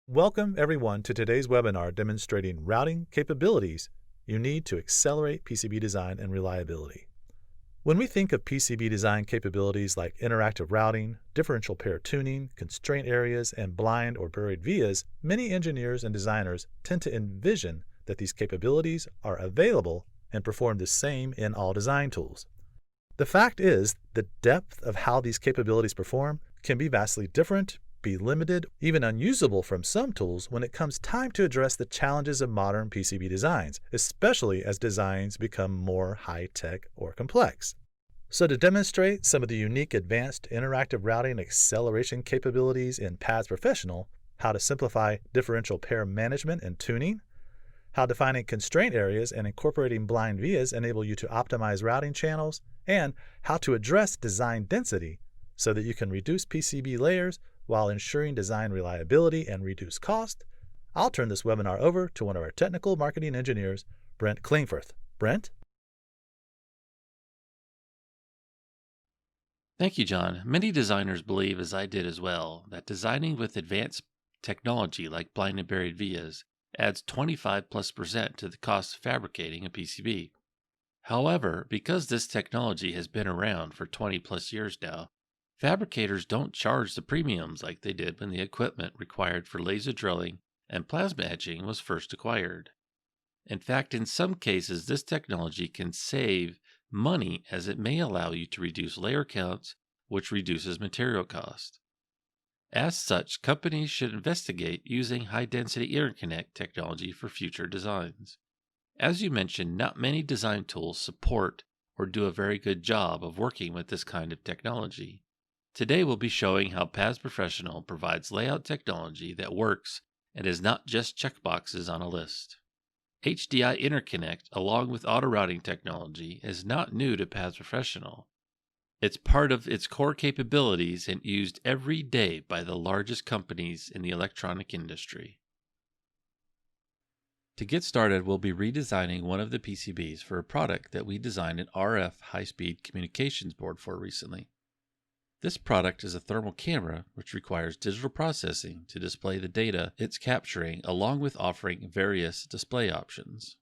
Welcome everyone to today's webinar demonstrating routing capabilities you need to accelerate PCB design and reliability. When we think of PCB design capabilities like interactive routing, differential pair tuning, constraint areas, and blind or buried vias, many engineers and designers tend to envision that these capabilities are available and perform the same in all design tools. The fact is, the depth of how these capabilities perform can be vastly different, be limited, even unusable from some tools when it comes time to address the challenges of modern PCB designs, especially as designs become more high-tech or complex. So to demonstrate some of the unique advanced interactive routing acceleration capabilities in PADS Professional, how to simplify differential pair management and tuning, how defining constraint areas and incorporating blind vias enable you to optimize routing channels, and how to address design density so that you can reduce PCB layers while ensuring design reliability and reduce cost, I'll turn this webinar over to one of our technical marketing engineers, Brent Klingforth. Brent? Thank you, John. Many designers believe, as I did as well, that designing with advanced technology like blind and buried vias adds 25+% to the cost of fabricating a PCB. However, because this technology has been around for 20+ years now, fabricators don't charge the premiums like they did when the equipment required for laser drilling and plasma etching was first acquired. In fact, in some cases, this technology can save money as it may allow you to reduce layer counts, which reduces material cost. As such, companies should investigate using high-density interconnect technology for future designs. As you mentioned, not many design tools support or do a very good job of working with this kind of technology. Today we'll be showing how PADS Professional provides layout technology that works and is not just checkboxes on a list. HDI interconnect, along with auto routing technology, is not new to PADS Professional. It's part of its core capabilities and used every day by the largest companies in the electronic industry. To get started, we'll be redesigning one of the PCBs for a product that we designed an RF high-speed communications board for recently. This product is a thermal camera which requires digital processing to display the data it's capturing, along with offering various display options.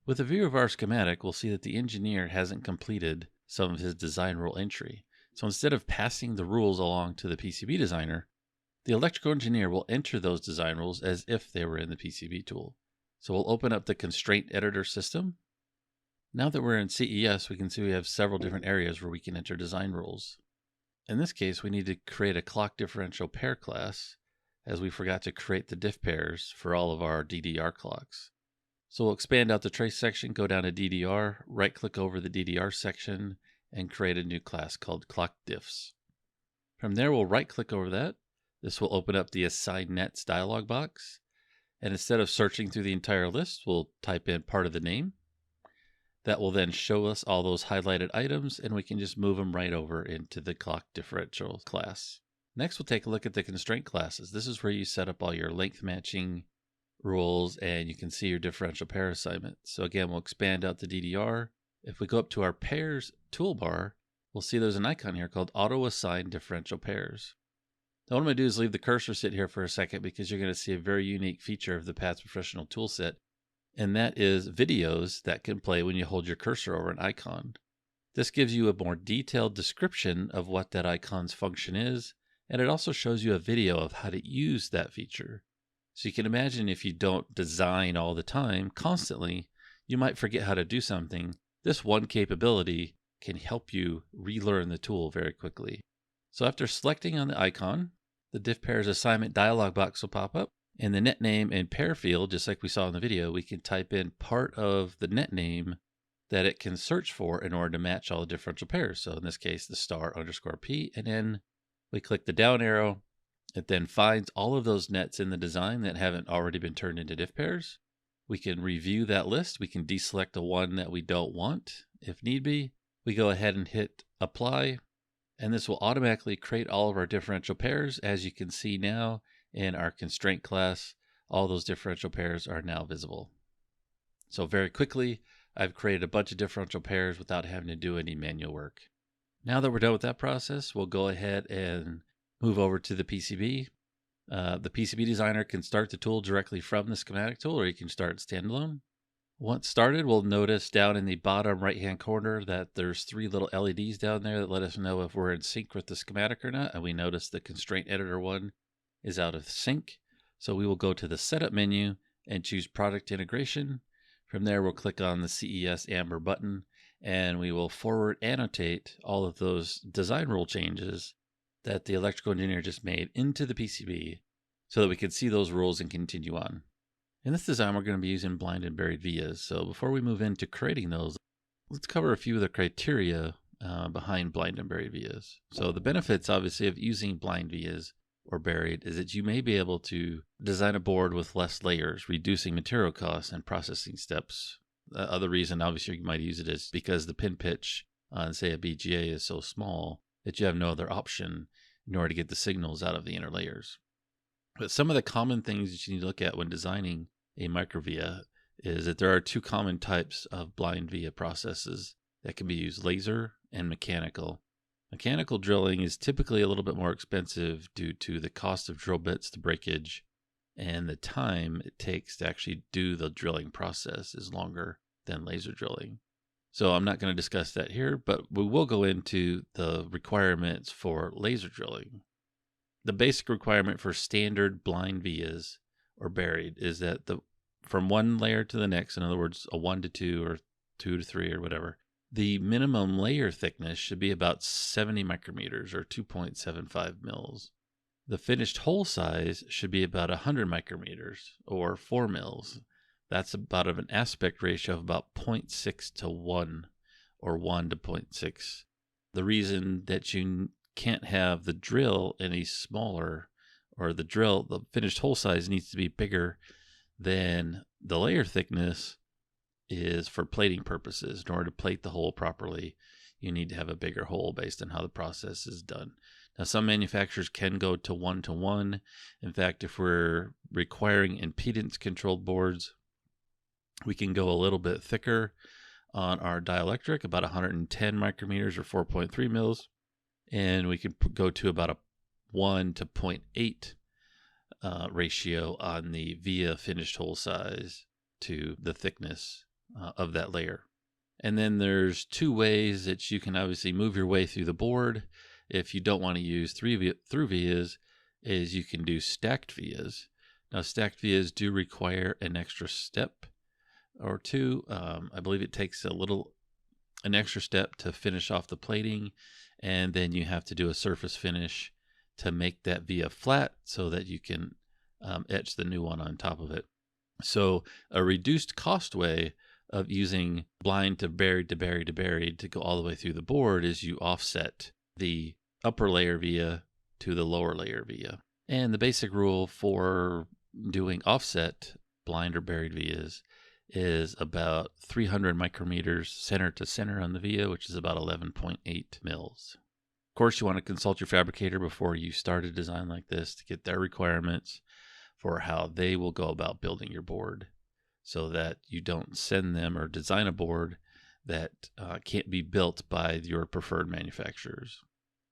With a view of our schematic, we'll see that the engineer hasn't completed some of his design rule entry. So instead of passing the rules along to the PCB designer, the electrical engineer will enter those design rules as if they were in the PCB tool. So we'll open up the constraint editor system. Now that we're in CES, we can see we have several different areas where we can enter design rules. In this case, we need to create a clock differential pair class, as we forgot to create the diff pairs for all of our DDR clocks. So we'll expand out the trace section, go down to DDR, right-click over the DDR section, and create a new class called clock diffs. From there, we'll right-click over that. This will open up the Assign Nets dialog box. And instead of searching through the entire list, we'll type in part of the name. That will then show us all those highlighted items, and we can just move them right over into the clock differential class. Next, we'll take a look at the constraint classes. This is where you set up all your length matching rules, and you can see your differential pair assignment. So again, we'll expand out the DDR. If we go up to our pairs toolbar, we'll see there's an icon here called Auto Assign Differential Pairs. Now what I'm going to do is leave the cursor sit here for a second because you're going to see a very unique feature of the PADS Professional toolset, and that is videos that can play when you hold your cursor over an icon. This gives you a more detailed description of what that icon's function is, and it also shows you a video of how to use that feature. So you can imagine if you don't design all the time, constantly, you might forget how to do something. This one capability can help you relearn the tool very quickly. So after selecting on the icon, the diff pairs assignment dialog box will pop up. In the net name and pair field, just like we saw in the video, we can type in part of the net name that it can search for in order to match all the differential pairs. So in this case, the *_p, and then we click the down arrow. It then finds all of those nets in the design that haven't already been turned into diff pairs. We can review that list. We can deselect the one that we don't want if need be. We go ahead and hit apply, and this will automatically create all of our differential pairs. As you can see now, in our constraint class, all those differential pairs are now visible. So very quickly, I've created a bunch of differential pairs without having to do any manual work. Now that we're done with that process, we'll go ahead and move over to the PCB. The PCB designer can start the tool directly from the schematic tool, or you can start standalone. Once started, we'll notice down in the bottom right-hand corner that there's 3 little LEDs down there that let us know if we're in sync with the schematic or not. And we notice the constraint editor one is out of sync. So we will go to the setup menu and choose product integration. From there, we'll click on the CES amber button, and we will forward annotate all of those design rule changes that the electrical engineer just made into the PCB so that we can see those rules and continue on. In this design, we're going to be using blind and buried vias. So before we move into creating those, let's cover a few of the criteria behind blind and buried vias. So the benefits, obviously, of using blind vias or buried is that you may be able to design a board with less layers, reducing material costs and processing steps. The other reason, obviously, you might use it is because the pin pitch on, say, a BGA is so small that you have no other option in order to get the signals out of the inner layers. But some of the common things that you need to look at when designing a microvia is that there are 2 common types of blind via processes that can be used: laser and mechanical. Mechanical drilling is typically a little bit more expensive due to the cost of drill bits, the breakage, and the time it takes to actually do the drilling process is longer than laser drilling. So I'm not going to discuss that here, but we will go into the requirements for laser drilling. The basic requirement for standard blind vias or buried is that from one layer to the next, in other words, a 1 to 2 or 2 to 3 or whatever, the minimum layer thickness should be about 70 micrometers or 2.75 mils. The finished hole size should be about 100 micrometers or 4 mils. That's about an aspect ratio of about 0.6 to 1 or 1 to 0.6. The reason that you can't have the drill any smaller, or the finished hole size needs to be bigger than the layer thickness, is for plating purposes. In order to plate the hole properly, you need to have a bigger hole based on how the process is done. Now, some manufacturers can go to 1-to-1. In fact, if we're requiring impedance controlled boards, we can go a little bit thicker on our dielectric, about 110 micrometers or 4.3 mils. And we can go to about a 1 to 0.8 ratio on the via finished hole size to the thickness of that layer. And then there's 2 ways that you can obviously move your way through the board. If you don't want to use through vias, is you can do stacked vias. Now, stacked vias do require an extra step or 2. I believe it takes an extra step to finish off the plating, and then you have to do a surface finish to make that via flat so that you can etch the new one on top of it. So a reduced cost way of using blind to buried to buried to buried to go all the way through the board is you offset the upper layer via to the lower layer via. And the basic rule for doing offset blind or buried vias is about 300 micrometers center to center on the via, which is about 11.8 mils. Of course, you want to consult your fabricator before you start a design like this to get their requirements for how they will go about building your board, so that you don't send them or design a board that can't be built by your preferred manufacturers.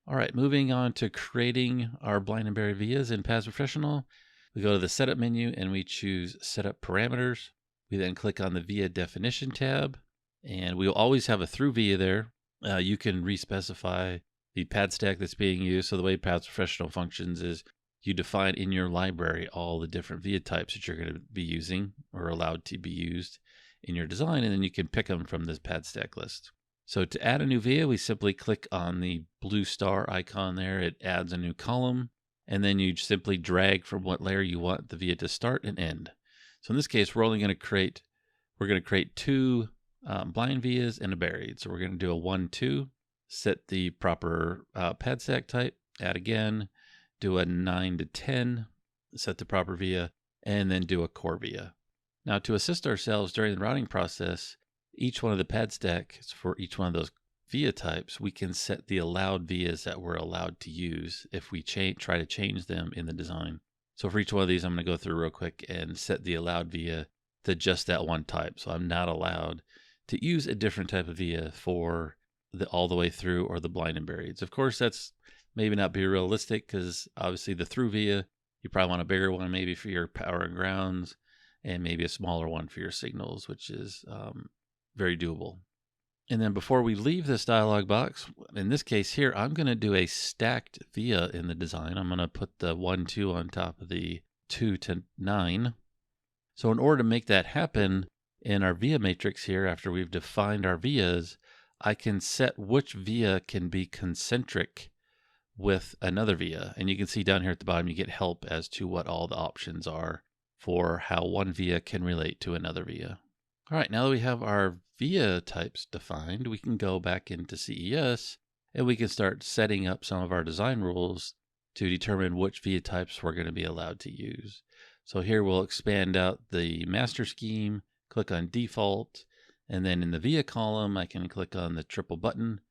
All right, moving on to creating our blind and buried vias in PAS Professional. We go to the setup menu and we choose setup parameters. We then click on the via definition tab, and we'll always have a through via there. You can respecify the pad stack that's being used. So the way PAS Professional functions is you define in your library all the different via types that you're going to be using or allowed to be used in your design, and then you can pick them from this pad stack list. So to add a new via, we simply click on the blue star icon there. It adds a new column, and then you simply drag from what layer you want the via to start and end. So in this case, we're going to create 2 blind vias and a buried. So we're going to do a 1-2, set the proper pad stack type, add again, do a 9 to 10, set the proper via, and then do a core via. Now, to assist ourselves during the routing process, each one of the pad stacks for each one of those via types, we can set the allowed vias that we're allowed to use if we try to change them in the design. So for each one of these, I'm going to go through real quick and set the allowed via to just that one type. So I'm not allowed to use a different type of via for the all the way through or the blind and burieds. Of course, that's maybe not be realistic because obviously the through via, You probably want a bigger one maybe for your power and grounds, and maybe a smaller one for your signals, which is very doable. And then before we leave this dialog box, in this case here, I'm going to do a stacked via in the design. I'm going to put the 1, 2 on top of the 2 to 9. So in order to make that happen in our via matrix here, after we've defined our vias, I can set which via can be concentric with another via. And you can see down here at the bottom, you get help as to what all the options are for how one via can relate to another via. All right, now that we have our via types defined, we can go back into CES and we can start setting up some of our design rules to determine which via types we're going to be allowed to use. So here we'll expand out the master scheme, click on default, and then in the via column, I can click on the triple button,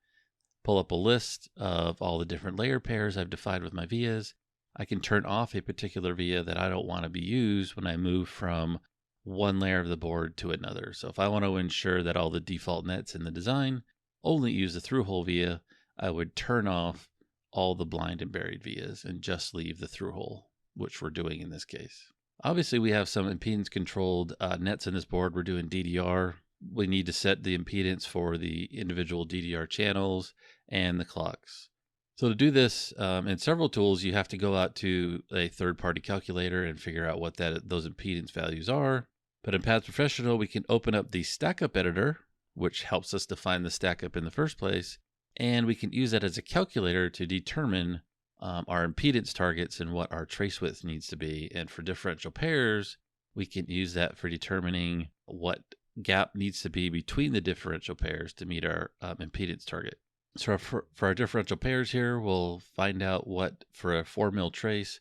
pull up a list of all the different layer pairs I've defined with my vias. I can turn off a particular via that I don't want to be used when I move from one layer of the board to another. So if I want to ensure that all the default nets in the design only use the through-hole via, I would turn off all the blind and buried vias and just leave the through-hole, which we're doing in this case. Obviously, we have some impedance-controlled nets in this board. We're doing DDR. We need to set the impedance for the individual DDR channels and the clocks. So to do this, in several tools, you have to go out to a third-party calculator and figure out what those impedance values are. But in Paths Professional, we can open up the StackUp editor, which helps us define the StackUp in the first place. And we can use that as a calculator to determine our impedance targets and what our trace width needs to be. And for differential pairs, we can use that for determining what gap needs to be between the differential pairs to meet our impedance target. So for our differential pairs here, we'll find out what, for a 4 mil trace,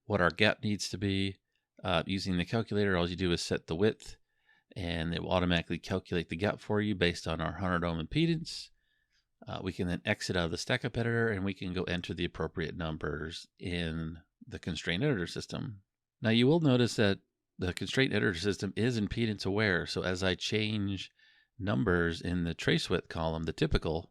what our gap needs to be. Using the calculator, all you do is set the width, and it will automatically calculate the gap for you based on our 100 ohm impedance. We can then exit out of the StackUp editor, and we can go enter the appropriate numbers in the constraint editor system. Now you will notice that the constraint editor system is impedance aware. So as I change numbers in the trace width column, the typical,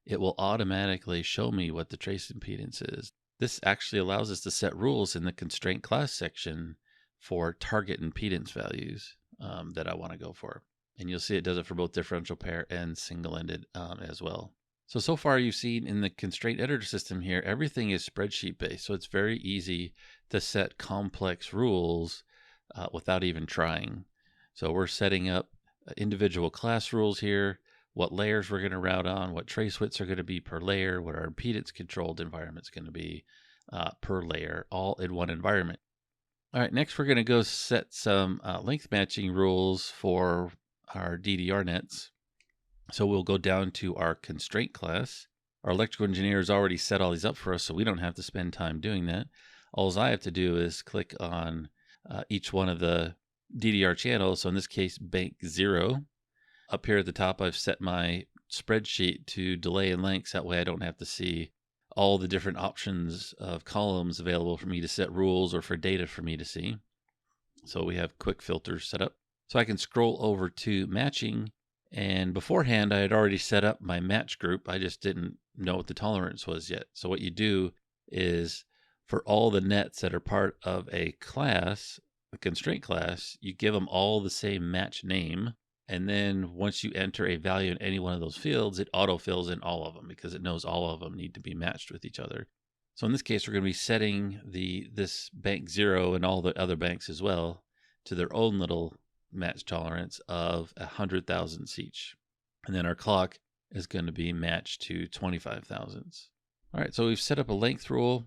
it will automatically show me what the trace impedance is. This actually allows us to set rules in the constraint class section for target impedance values that I want to go for. And you'll see it does it for both differential pair and single-ended as well. So far you've seen in the constraint editor system here, everything is spreadsheet based. So it's very easy to set complex rules without even trying. So we're setting up individual class rules here, what layers we're going to route on, what trace widths are going to be per layer, what our impedance controlled environment is going to be per layer, all in one environment. All right, next we're going to go set some length matching rules for our DDR nets. So we'll go down to our constraint class. Our electrical engineer has already set all these up for us, so we don't have to spend time doing that. All I have to do is click on each one of the DDR channels. So in this case, bank 0. Up here at the top, I've set my spreadsheet to delay and lengths. That way I don't have to see all the different options of columns available for me to set rules or for data for me to see. So we have quick filters set up. So I can scroll over to matching, and beforehand I had already set up my match group. I just didn't know what the tolerance was yet. So what you do is for all the nets that are part of a class, a constraint class, you give them all the same match name. And then once you enter a value in any one of those fields, it auto-fills in all of them because it knows all of them need to be matched with each other. So in this case, we're going to be setting this bank 0 and all the other banks as well to their own little match tolerance of 100 thousandths each. And then our clock is going to be matched to 25 thousandths. All right, so we've set up a length rule.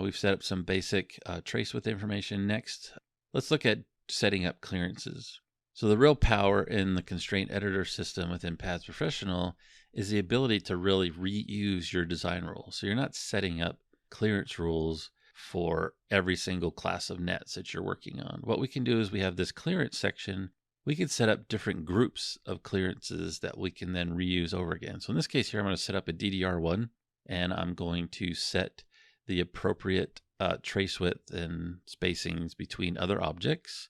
We've set up some basic trace width information. Next, let's look at setting up clearances. So the real power in the constraint editor system within Paths Professional is the ability to really reuse your design rules. So you're not setting up clearance rules for every single class of nets that you're working on. What we can do is we have this clearance section. We can set up different groups of clearances that we can then reuse over again. So in this case here, I'm going to set up a DDR1, and I'm going to set the appropriate trace width and spacings between other objects.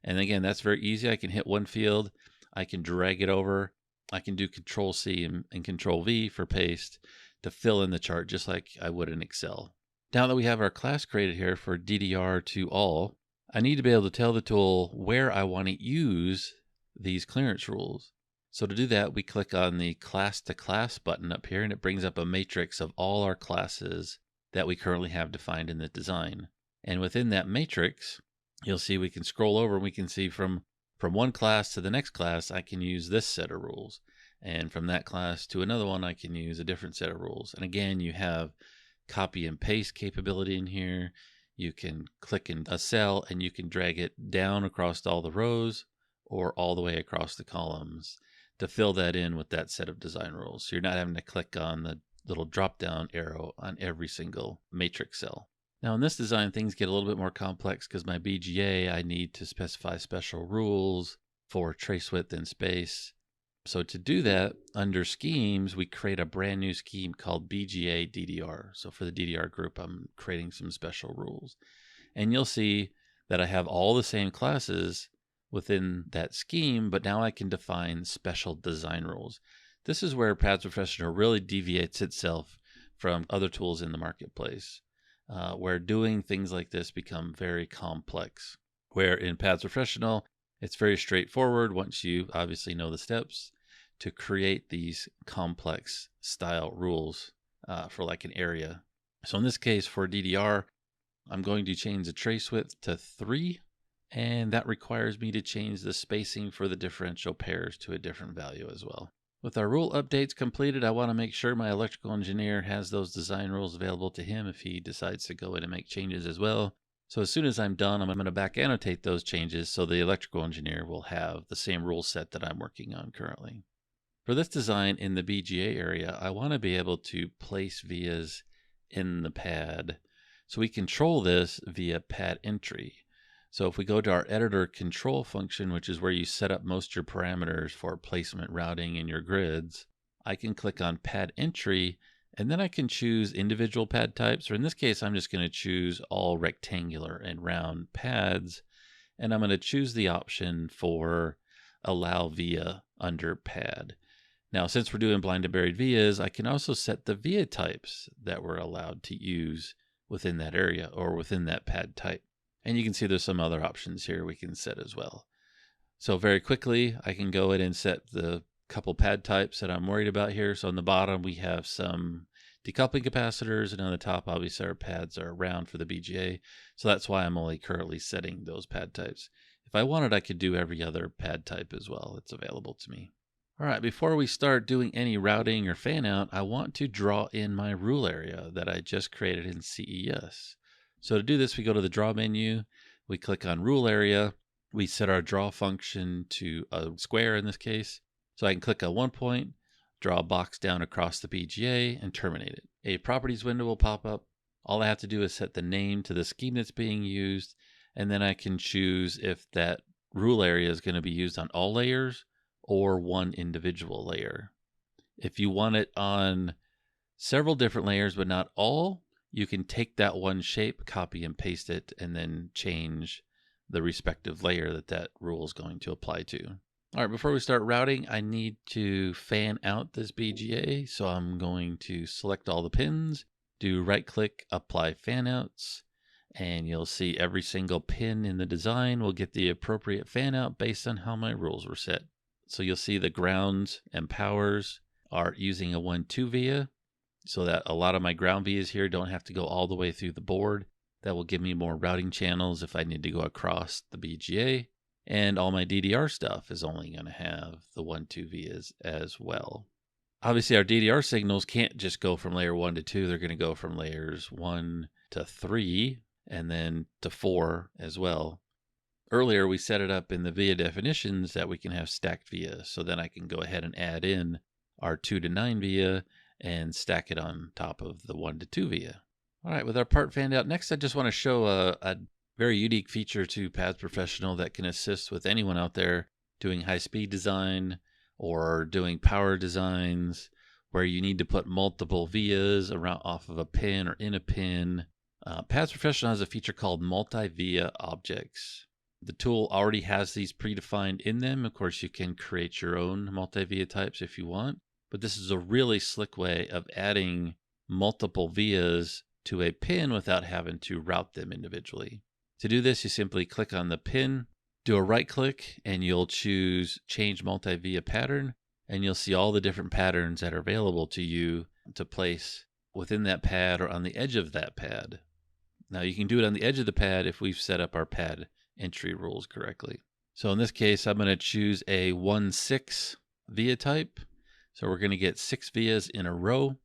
And again, that's very easy. I can hit one field, I can drag it over, I can do Control-C and Control-V for paste to fill in the chart just like I would in Excel. Now that we have our class created here for DDR to all, I need to be able to tell the tool where I want to use these clearance rules. So to do that, we click on the class to class button up here, and it brings up a matrix of all our classes that we currently have defined in the design. And within that matrix, you'll see we can scroll over and we can see from one class to the next class, I can use this set of rules. And from that class to another one, I can use a different set of rules. And again, you have copy and paste capability in here. You can click in a cell and you can drag it down across all the rows or all the way across the columns to fill that in with that set of design rules. So you're not having to click on the little drop down arrow on every single matrix cell. Now in this design, things get a little bit more complex because my BGA, I need to specify special rules for trace width and space. So to do that, under schemes, we create a brand new scheme called BGA DDR. So for the DDR group, I'm creating some special rules. And you'll see that I have all the same classes within that scheme, but now I can define special design rules. This is where Pads Professional really deviates itself from other tools in the marketplace, where doing things like this become very complex. Where in Pads Professional, it's very straightforward once you obviously know the steps to create these complex style rules for like an area. So in this case for DDR, I'm going to change the trace width to 3, and that requires me to change the spacing for the differential pairs to a different value as well. With our rule updates completed, I want to make sure my electrical engineer has those design rules available to him if he decides to go in and make changes as well. So as soon as I'm done, I'm going to back annotate those changes so the electrical engineer will have the same rule set that I'm working on currently. For this design in the BGA area, I want to be able to place vias in the pad. So we control this via pad entry. So if we go to our editor control function, which is where you set up most of your parameters for placement routing in your grids, I can click on pad entry, and then I can choose individual pad types, or in this case, I'm just going to choose all rectangular and round pads, and I'm going to choose the option for allow via under pad. Now, since we're doing blind and buried vias, I can also set the via types that we're allowed to use within that area or within that pad type. And you can see there's some other options here we can set as well. So very quickly, I can go in and set the couple pad types that I'm worried about here. So on the bottom, we have some decoupling capacitors, and on the top, obviously, our pads are round for the BGA. So that's why I'm only currently setting those pad types. If I wanted, I could do every other pad type as well that's available to me. All right, before we start doing any routing or fan out, I want to draw in my rule area that I just created in CES. So to do this, we go to the draw menu, we click on rule area, we set our draw function to a square in this case. So I can click on one point, draw a box down across the BGA, and terminate it. A properties window will pop up. All I have to do is set the name to the scheme that's being used, and then I can choose if that rule area is going to be used on all layers or one individual layer. If you want it on several different layers but not all, you can take that one shape, copy and paste it, and then change the respective layer that that rule is going to apply to. All right, before we start routing, I need to fan out this BGA. So I'm going to select all the pins, do right click, apply fan outs, and you'll see every single pin in the design will get the appropriate fan out based on how my rules were set. So you'll see the grounds and powers are using a 1-2 via, so that a lot of my ground vias here don't have to go all the way through the board. That will give me more routing channels if I need to go across the BGA. And all my DDR stuff is only going to have the 1-2 vias as well. Obviously, our DDR signals can't just go from layer 1 to 2. They're going to go from layers 1 to 3 and then to 4 as well. Earlier, we set it up in the via definitions that we can have stacked via. So then I can go ahead and add in our 2 to 9 via and stack it on top of the 1 to 2 via. All right, with our part fanned out, next I just want to show a very unique feature to Pads Professional that can assist with anyone out there doing high-speed design or doing power designs where you need to put multiple vias around off of a pin or in a pin. Pads Professional has a feature called multi-via objects. The tool already has these predefined in them. Of course, you can create your own multi-via types if you want, but this is a really slick way of adding multiple vias to a pin without having to route them individually. To do this, you simply click on the pin, do a right click, and you'll choose Change Multi-Via Pattern, and you'll see all the different patterns that are available to you to place within that pad or on the edge of that pad. Now you can do it on the edge of the pad if we've set up our pad entry rules correctly. So in this case, I'm going to choose a 1/6 via type. So we're going to get 6 vias in a row.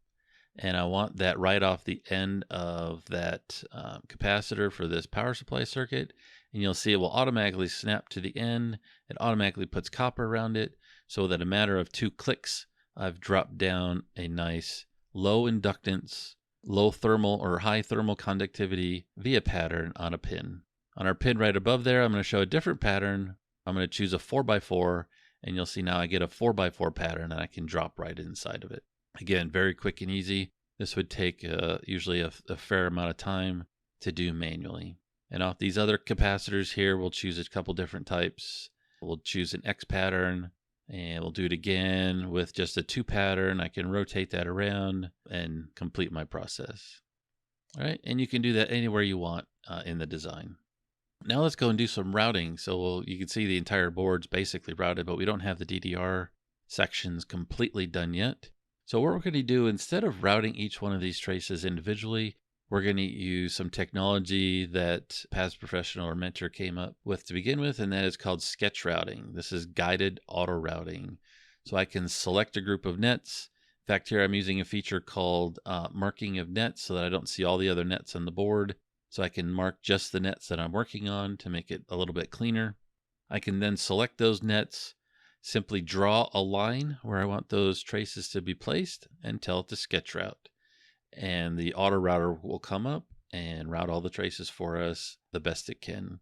And I want that right off the end of that capacitor for this power supply circuit. And you'll see it will automatically snap to the end. It automatically puts copper around it, so that in a matter of 2 clicks, I've dropped down a nice low inductance, low thermal or high thermal conductivity via pattern on a pin. On our pin right above there, I'm going to show a different pattern. I'm going to choose a 4x4, and you'll see now I get a 4x4 pattern, and I can drop right inside of it. Again, very quick and easy. This would take usually a fair amount of time to do manually. And off these other capacitors here, we'll choose a couple different types. We'll choose an X pattern, and we'll do it again with just a 2 pattern. I can rotate that around and complete my process. All right, and you can do that anywhere you want in the design. Now let's go and do some routing. So you can see the entire board's basically routed, but we don't have the DDR sections completely done yet. So what we're going to do, instead of routing each one of these traces individually, we're going to use some technology that past professional or mentor came up with to begin with, and that is called sketch routing. This is guided auto routing. So I can select a group of nets. In fact, here I'm using a feature called marking of nets so that I don't see all the other nets on the board. So I can mark just the nets that I'm working on to make it a little bit cleaner. I can then select those nets, simply draw a line where I want those traces to be placed, and tell it to sketch route. And the auto router will come up and route all the traces for us the best it can.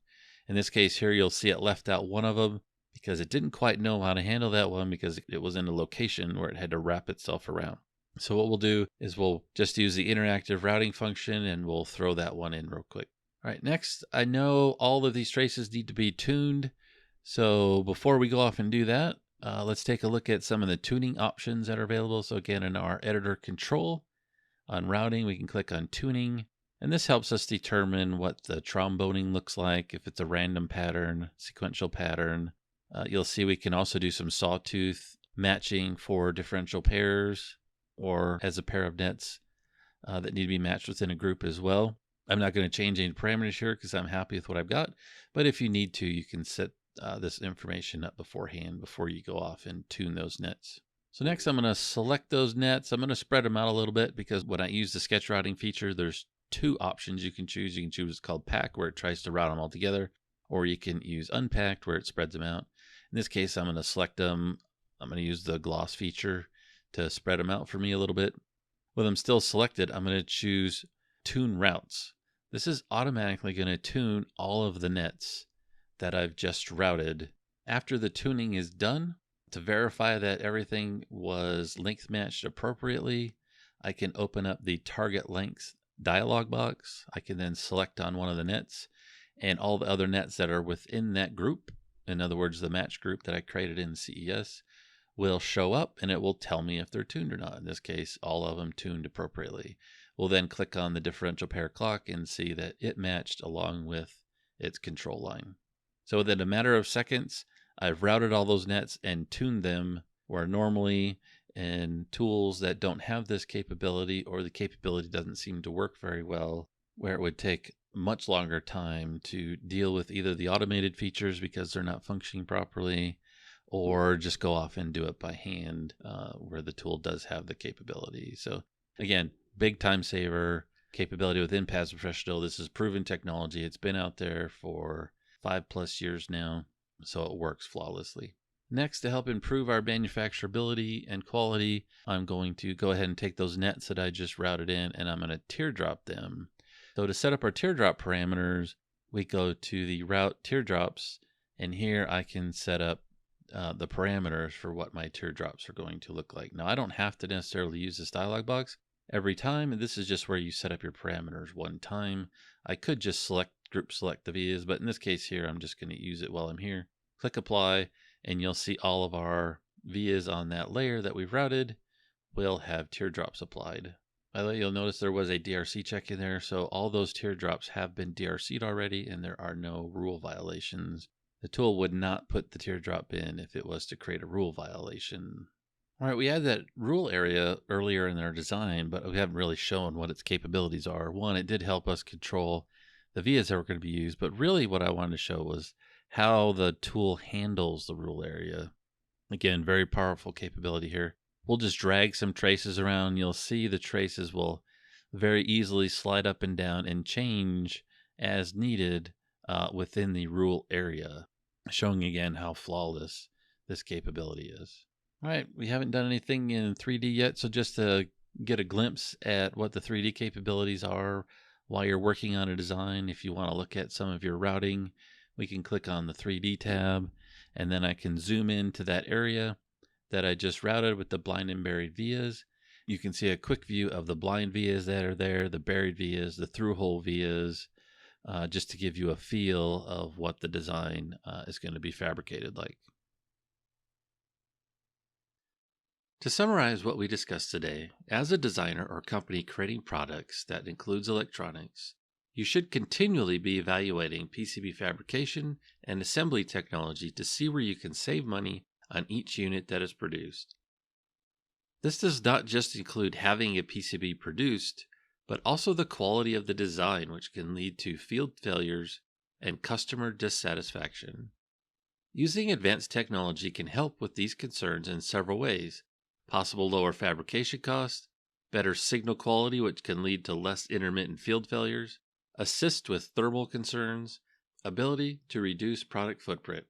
In this case here, you'll see it left out one of them because it didn't quite know how to handle that one because it was in a location where it had to wrap itself around. So what we'll do is we'll just use the interactive routing function, and we'll throw that one in real quick. All right, next, I know all of these traces need to be tuned. So before we go off and do that, let's take a look at some of the tuning options that are available. So again, in our editor control on routing, we can click on tuning, and this helps us determine what the tromboning looks like, if it's a random pattern, sequential pattern. You'll see we can also do some sawtooth matching for differential pairs or as a pair of nets that need to be matched within a group as well. I'm not going to change any parameters here because I'm happy with what I've got, but if you need to, you can set this information up beforehand before you go off and tune those nets. So next I'm going to select those nets. I'm going to spread them out a little bit because when I use the sketch routing feature, there's 2 options you can choose. You can choose what's called pack, where it tries to route them all together, or you can use unpacked, where it spreads them out. In this case, I'm going to select them. I'm going to use the gloss feature to spread them out for me a little bit. With them still selected, I'm going to choose tune routes. This is automatically going to tune all of the nets that I've just routed. After the tuning is done, to verify that everything was length matched appropriately, I can open up the target length dialog box. I can then select on one of the nets, and all the other nets that are within that group, in other words, the match group that I created in CES, will show up, and it will tell me if they're tuned or not. In this case, all of them tuned appropriately. We'll then click on the differential pair clock and see that it matched along with its control line. So within a matter of seconds, I've routed all those nets and tuned them, where normally in tools that don't have this capability, or the capability doesn't seem to work very well, where it would take much longer time to deal with either the automated features because they're not functioning properly, or just go off and do it by hand where the tool does have the capability. So again, big time saver capability within Past Professional. This is proven technology. It's been out there for 5+ years now, so it works flawlessly. Next, to help improve our manufacturability and quality, I'm going to go ahead and take those nets that I just routed in, and I'm going to teardrop them. So to set up our teardrop parameters, we go to the route teardrops, and here I can set up the parameters for what my teardrops are going to look like. Now, I don't have to necessarily use this dialog box every time, and this is just where you set up your parameters one time. I could just group select the vias, but in this case here, I'm just going to use it while I'm here. Click apply, and you'll see all of our vias on that layer that we've routed will have teardrops applied. By the way, you'll notice there was a DRC check in there, so all those teardrops have been DRC'd already, and there are no rule violations. The tool would not put the teardrop in if it was to create a rule violation. All right, we had that rule area earlier in our design, but we haven't really shown what its capabilities are. One, it did help us control the vias that were going to be used, but really what I wanted to show was how the tool handles the rule area. Again, very powerful capability here. We'll just drag some traces around. You'll see the traces will very easily slide up and down and change as needed within the rule area, showing again how flawless this capability is. All right, we haven't done anything in 3D yet, so just to get a glimpse at what the 3D capabilities are while you're working on a design, if you want to look at some of your routing, we can click on the 3D tab, and then I can zoom into that area that I just routed with the blind and buried vias. You can see a quick view of the blind vias that are there, the buried vias, the through-hole vias, just to give you a feel of what the design is going to be fabricated like. To summarize what we discussed today, as a designer or company creating products that includes electronics, you should continually be evaluating PCB fabrication and assembly technology to see where you can save money on each unit that is produced. This does not just include having a PCB produced, but also the quality of the design, which can lead to field failures and customer dissatisfaction. Using advanced technology can help with these concerns in several ways: possible lower fabrication costs, better signal quality, which can lead to less intermittent field failures, assist with thermal concerns, ability to reduce product footprint.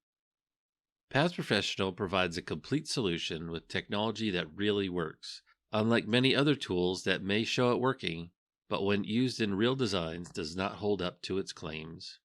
Paths Professional provides a complete solution with technology that really works, unlike many other tools that may show it working, but when used in real designs does not hold up to its claims.